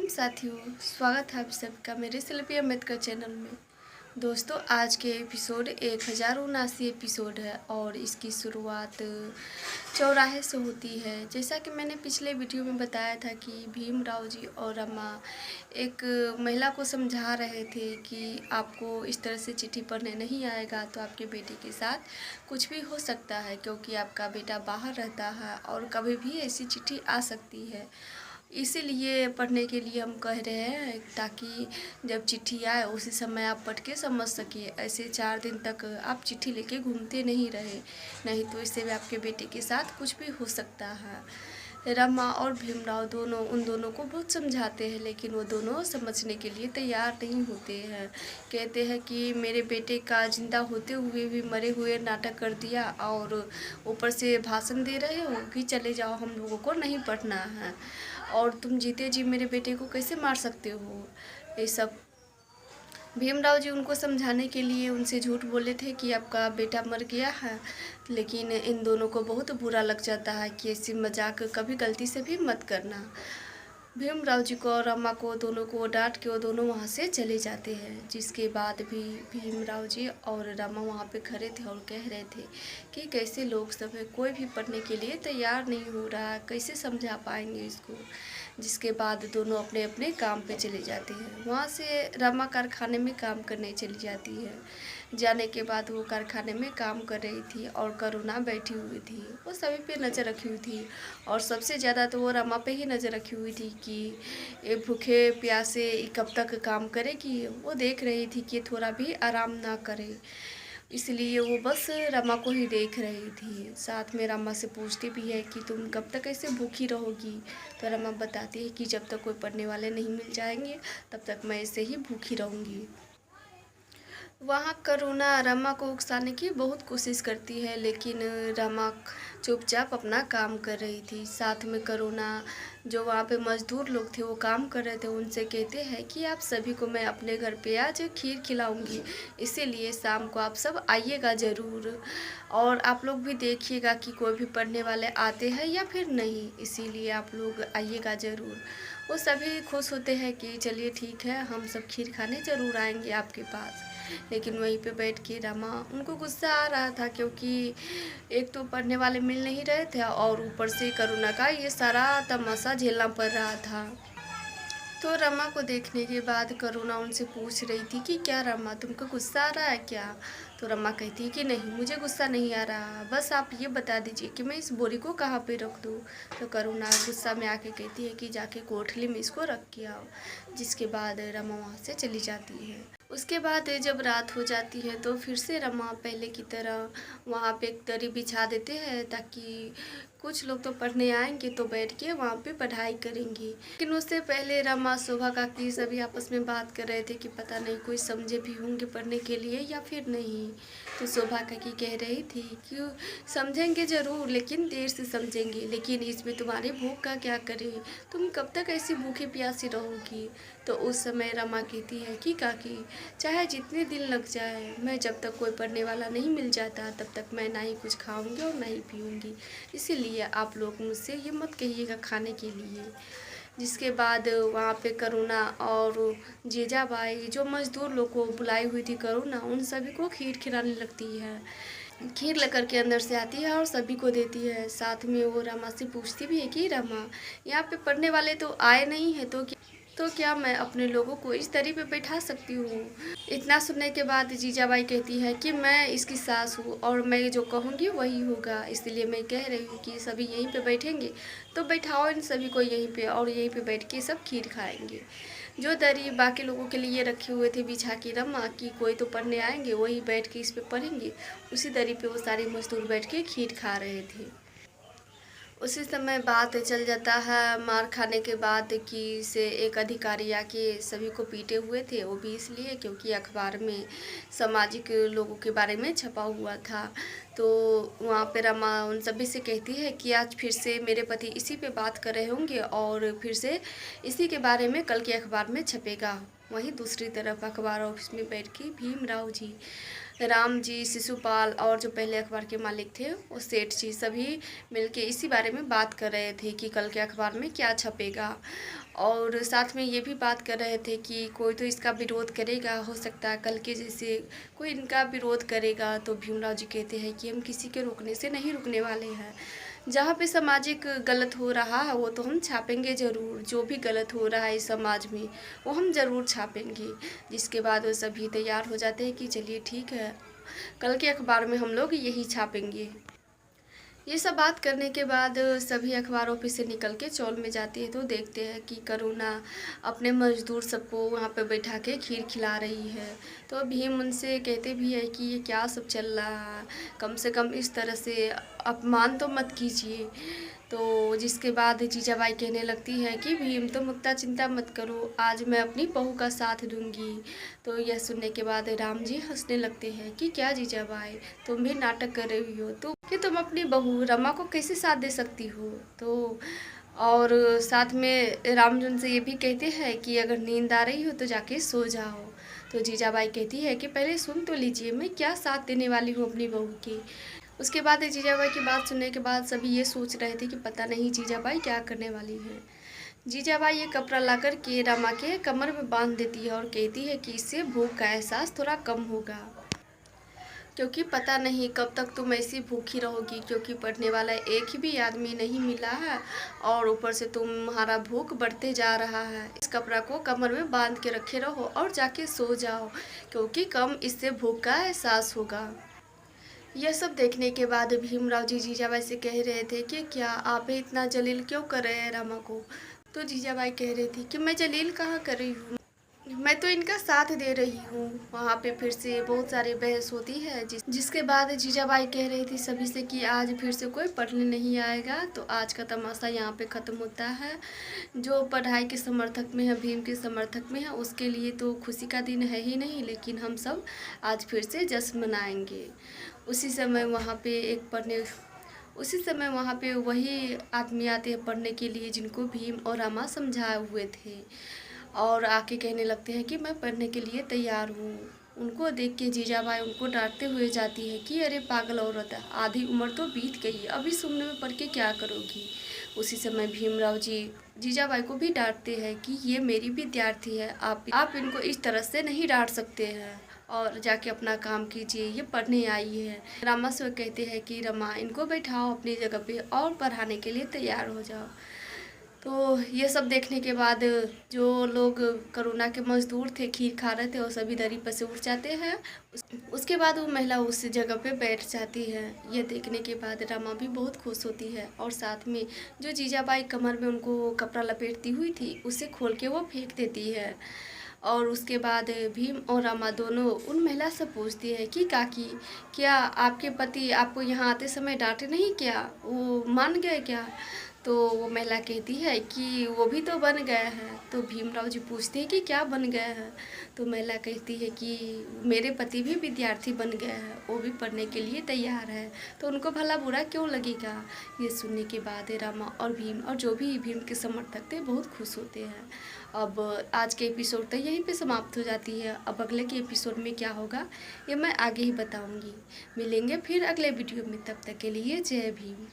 साथियों, स्वागत है आप सबका मेरे शिल्पी अम्बेडकर चैनल में। दोस्तों, आज के एपिसोड 1079 एपिसोड है और इसकी शुरुआत चौराहे से होती है। जैसा कि मैंने पिछले वीडियो में बताया था कि भीमराव जी और रमा एक महिला को समझा रहे थे कि आपको इस तरह से चिट्ठी पढ़ने नहीं आएगा तो आपके बेटे के साथ कुछ भी हो सकता है, क्योंकि आपका बेटा बाहर रहता है और कभी भी ऐसी चिट्ठी आ सकती है। इसीलिए पढ़ने के लिए हम कह रहे हैं, ताकि जब चिट्ठी आए उसी समय आप पढ़ के समझ सकिए। ऐसे 4 दिन तक आप चिट्ठी लेके घूमते नहीं रहे, नहीं तो इससे भी आपके बेटे के साथ कुछ भी हो सकता है। रमा और भीमराव दोनों उन दोनों को बहुत समझाते हैं, लेकिन वो दोनों समझने के लिए तैयार नहीं होते हैं। कहते हैं कि मेरे बेटे का जिंदा होते हुए भी मरे हुए नाटक कर दिया और ऊपर से भाषण दे रहे हो कि चले जाओ, हम लोगों को नहीं पढ़ना है, और तुम जीते जी मेरे बेटे को कैसे मार सकते हो। ये सब भीमराव जी उनको समझाने के लिए उनसे झूठ बोले थे कि आपका बेटा मर गया है, लेकिन इन दोनों को बहुत बुरा लग जाता है कि ऐसी मजाक कभी गलती से भी मत करना। भीमराव जी को और रमा को दोनों को डांट के वो दोनों वहाँ से चले जाते हैं। जिसके बाद भी भीमराव जी और रमा वहाँ पे खड़े थे और कह रहे थे कि कैसे लोग सब है, कोई भी पढ़ने के लिए तैयार नहीं हो रहा, कैसे समझा पाएंगे इसको। जिसके बाद दोनों अपने अपने काम पे चले जाते हैं। वहाँ से रमा कारखाने में काम करने चली जाती है। जाने के बाद वो कारखाने में काम कर रही थी और करुणा बैठी हुई थी। वो सभी पे नज़र रखी हुई थी और सबसे ज़्यादा तो वो रमा पे ही नज़र रखी हुई थी कि ये भूखे प्यासे कब तक काम करेगी। वो देख रही थी कि थोड़ा भी आराम ना करे, इसलिए वो बस रमा को ही देख रही थी। साथ में रमा से पूछती भी है कि तुम कब तक ऐसे भूखी रहोगी। तो रमा बताती है कि जब तक कोई पढ़ने वाले नहीं मिल जाएंगे तब तक मैं ऐसे ही भूखी रहूँगी। वहाँ करुणा रमा को उकसाने की बहुत कोशिश करती है, लेकिन रमा चुपचाप अपना काम कर रही थी। साथ में करुणा जो वहाँ पे मजदूर लोग थे वो काम कर रहे थे, उनसे कहते हैं कि आप सभी को मैं अपने घर पे आज खीर खिलाऊंगी, इसीलिए शाम को आप सब आइएगा ज़रूर, और आप लोग भी देखिएगा कि कोई भी पढ़ने वाले आते हैं या फिर नहीं, इसीलिए आप लोग आइएगा ज़रूर। वो सभी खुश होते हैं कि चलिए ठीक है, हम सब खीर खाने ज़रूर आएंगे आपके पास। लेकिन वहीं पे बैठ के रमा उनको गुस्सा आ रहा था, क्योंकि एक तो पढ़ने वाले मिल नहीं रहे थे और ऊपर से करुणा का ये सारा तमाशा झेलना पड़ रहा था। तो रमा को देखने के बाद करुणा उनसे पूछ रही थी कि क्या रमा, तुमको गुस्सा आ रहा है क्या। तो रमा कहती है कि नहीं, मुझे गुस्सा नहीं आ रहा, बस आप ये बता दीजिए कि मैं इस बोरी को कहाँ पे रख दूँ। तो करुणा गुस्सा में आके कहती है कि जाके कोठली में इसको रख के आओ। जिसके बाद रमा वहाँ से चली जाती है। उसके बाद जब रात हो जाती है तो फिर से रमा पहले की तरह वहाँ पे एक दरी बिछा देते हैं, ताकि कुछ लोग तो पढ़ने आएंगे तो बैठ के वहाँ पे पढ़ाई करेंगे। लेकिन उससे पहले रमा शोभा काकी सभी आपस में बात कर रहे थे कि पता नहीं कोई समझे भी होंगे पढ़ने के लिए या फिर नहीं। तो शोभा काकी कह रही थी कि समझेंगे ज़रूर, लेकिन देर से समझेंगे, लेकिन इसमें तुम्हारी भूख का क्या करे, तुम कब तक ऐसी भूखी प्यासी रहोगी। तो उस समय रमा कहती है कि काकी, चाहे जितने दिन लग जाए, मैं जब तक कोई पढ़ने वाला नहीं मिल जाता तब तक मैं ना ही कुछ खाऊंगी और ना ही पीऊँगी, इसीलिए आप लोग मुझसे ये मत कहिएगा खाने के लिए। जिसके बाद वहाँ पे करुणा और जीजाबाई जो मजदूर लोग को बुलाई हुई थी करुणा, उन सभी को खीर खिलाने लगती है। खीर लेकर के अंदर से आती है और सभी को देती है। साथ में वो रमा से पूछती भी है कि रमा, यहाँ पे पढ़ने वाले तो आए नहीं है, तो क्या मैं अपने लोगों को इस दरी पे बैठा सकती हूँ। इतना सुनने के बाद जीजाबाई कहती है कि मैं इसकी सास हूँ और मैं जो कहूँगी वही होगा, इसलिए मैं कह रही हूँ कि सभी यहीं पे बैठेंगे, तो बैठाओ इन सभी को यहीं पे और यहीं पे बैठ के सब खीर खाएंगे। जो दरी बाकी लोगों के लिए रखे हुए थे बिछा के रमा कि कोई तो पढ़ने आएंगे वही बैठ के इस पे पढ़ेंगे, उसी दरी पे वो सारे मजदूर बैठ के खीर खा रहे थे। उसी समय बात चल जाता है मार खाने के बाद कि से एक अधिकारी आके सभी को पीटे हुए थे, वो भी इसलिए क्योंकि अखबार में सामाजिक लोगों के बारे में छपा हुआ था। तो वहाँ पे रमा उन सभी से कहती है कि आज फिर से मेरे पति इसी पे बात कर रहे होंगे और फिर से इसी के बारे में कल के अखबार में छपेगा। वहीं दूसरी तरफ अखबार ऑफिस में बैठ के भीमराव जी, राम जी, शिशुपाल और जो पहले अखबार के मालिक थे वो सेठ जी, सभी मिलके इसी बारे में बात कर रहे थे कि कल के अखबार में क्या छपेगा। और साथ में ये भी बात कर रहे थे कि कोई तो इसका विरोध करेगा, हो सकता है कल के जैसे कोई इनका विरोध करेगा। तो भीमराव जी कहते हैं कि हम किसी के रोकने से नहीं रुकने वाले हैं। जहाँ पे सामाजिक गलत हो रहा है वो तो हम छापेंगे ज़रूर, जो भी गलत हो रहा है इस समाज में वो हम ज़रूर छापेंगे। जिसके बाद वो सभी तैयार हो जाते हैं कि चलिए ठीक है, कल के अखबार में हम लोग यही छापेंगे। ये सब बात करने के बाद सभी अखबारों पे से निकल के चौल में जाती है तो देखते हैं कि करुणा अपने मजदूर सबको वहाँ पे बैठा के खीर खिला रही है। तो भीम उनसे कहते भी है कि ये क्या सब चल रहा है, कम से कम इस तरह से अपमान तो मत कीजिए। तो जिसके बाद जीजाबाई कहने लगती है कि भीम तुम उतना चिंता मत करो, आज मैं अपनी बहू का साथ दूंगी। तो यह सुनने के बाद राम जी हंसने लगते हैं कि क्या जीजाबाई तुम भी नाटक कर रही हो, तो कि तुम अपनी बहू रमा को कैसे साथ दे सकती हो। तो और साथ में रामजन से ये भी कहते हैं कि अगर नींद आ रही हो तो जाके सो जाओ। तो जीजाबाई कहती है कि पहले सुन तो लीजिए, मैं क्या साथ देने वाली हूँ अपनी बहू की। उसके बाद जीजाबाई की बात सुनने के बाद सभी ये सोच रहे थे कि पता नहीं जीजाबाई क्या करने वाली है। जीजाबाई ये कपड़ा लाकर के रमा के कमर में बांध देती है और कहती है कि इससे भूख का एहसास थोड़ा कम होगा, क्योंकि पता नहीं कब तक तुम ऐसी भूखी रहोगी, क्योंकि पढ़ने वाला एक भी आदमी नहीं मिला है और ऊपर से तुम्हारा भूख बढ़ते जा रहा है। इस कपड़ा को कमर में बांध के रखे रहो और जाके सो जाओ, क्योंकि कम इससे भूख का एहसास होगा। यह सब देखने के बाद भीमराव जी जीजाबाई से कह रहे थे कि क्या आप इतना जलील क्यों कर रहे हैं रमा को। तो जीजाबाई कह रही थी कि मैं जलील कहाँ कर रही हूँ, मैं तो इनका साथ दे रही हूँ। वहाँ पे फिर से बहुत सारी बहस होती है जिसके बाद जीजाबाई कह रही थी सभी से कि आज फिर से कोई पढ़ने नहीं आएगा। तो आज का तमाशा यहाँ पे ख़त्म होता है। जो पढ़ाई के समर्थक में है, भीम के समर्थक में है, उसके लिए तो खुशी का दिन है ही नहीं, लेकिन हम सब आज फिर से जश्न मनाएंगे। उसी समय वहाँ पे वही आदमी आते हैं पढ़ने के लिए जिनको भीम और रमा समझाए हुए थे, और आके कहने लगते हैं कि मैं पढ़ने के लिए तैयार हूँ। उनको देख के जीजाबाई उनको डांटते हुए जाती है कि अरे पागल औरत, आधी उम्र तो बीत गई, अभी सुनने में पढ़ के क्या करोगी। उसी समय भीमराव जी जीजाबाई को भी डांटते हैं कि ये मेरी विद्यार्थी है, आप इनको इस तरह से नहीं डांट सकते हैं, और जाके अपना काम कीजिए, ये पढ़ने आई है। रमा से कहते हैं कि रमा इनको बैठाओ अपनी जगह पे और पढ़ाने के लिए तैयार हो जाओ। तो ये सब देखने के बाद जो लोग करुणा के मजदूर थे खीर खा रहे थे वो सभी दरी पर से उठ जाते हैं। उसके बाद वो महिला उस जगह पे बैठ जाती है। ये देखने के बाद रमा भी बहुत खुश होती है और साथ में जो जीजाबाई कमर में उनको कपड़ा लपेटती हुई थी उसे खोल के वो फेंक देती है। और उसके बाद भीम और रमा दोनों उन महिला से पूछती है कि काकी, क्या आपके पति आपको यहाँ आते समय डांटे नहीं क्या, वो मान गए क्या। तो वो महिला कहती है कि वो भी तो बन गया है। तो भीमराव जी पूछते हैं कि क्या बन गया है। तो महिला कहती है कि मेरे पति भी विद्यार्थी बन गए हैं, वो भी पढ़ने के लिए तैयार है, तो उनको भला बुरा क्यों लगेगा। ये सुनने के बाद रमा और भीम और जो भी भीम के समर्थक थे बहुत खुश होते हैं। अब आज के एपिसोड तो यहीं पे समाप्त हो जाती है। अब अगले के एपिसोड में क्या होगा ये मैं आगे ही बताऊंगी। मिलेंगे फिर अगले वीडियो में, तब तक के लिए जय भीम।